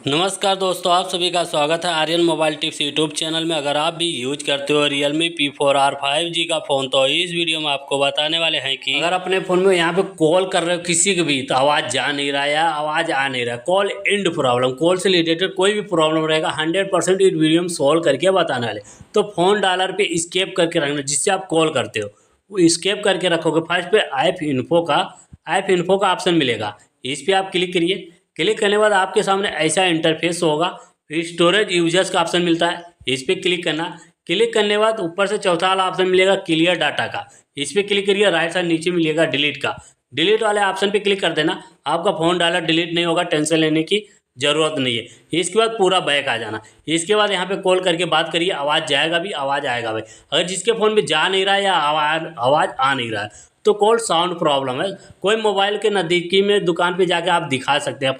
नमस्कार दोस्तों, आप सभी का स्वागत है Aryan mobile tips YouTube channel में। अगर आप भी यूज करते हो Realme P4R 5G का फ़ोन, तो इस वीडियो में आपको बताने वाले हैं कि अगर अपने फ़ोन में यहाँ पे कॉल कर रहे हो किसी को भी, तो आवाज़ जा नहीं रहा या आवाज़ आ नहीं रहा, कॉल एंड प्रॉब्लम, कॉल से रिलेटेड कोई भी प्रॉब्लम रहेगा 100% इस वीडियो में सॉल्व करके बताने वाले। तो फ़ोन डालर पे स्केप करके रखना, जिससे आप कॉल करते हो वो स्केप करके रखोगे। फर्स्ट पे ऐप इन्फो का ऑप्शन मिलेगा, इस पर आप क्लिक करिए। क्लिक करने के बाद आपके सामने ऐसा इंटरफेस होगा। फिर स्टोरेज यूजर्स का ऑप्शन मिलता है, इस पर क्लिक करना। क्लिक करने के बाद ऊपर से चौथा वाला ऑप्शन मिलेगा क्लियर डाटा का, इस पर क्लिक करिए। राइट साइड नीचे मिलेगा डिलीट का, डिलीट वाले ऑप्शन पे क्लिक कर देना। आपका फ़ोन डालर डिलीट नहीं होगा, टेंशन लेने की ज़रूरत नहीं है। इसके बाद पूरा बैक आ जाना। इसके बाद यहाँ पे कॉल करके बात करिए, आवाज़ जाएगा भी, आवाज़ आएगा भी। अगर जिसके फ़ोन में जा नहीं रहा है या आवाज़ आ नहीं रहा है, तो कॉल साउंड प्रॉब्लम है। कोई मोबाइल के नज़दीकी में दुकान पे जाके आप दिखा सकते हैं।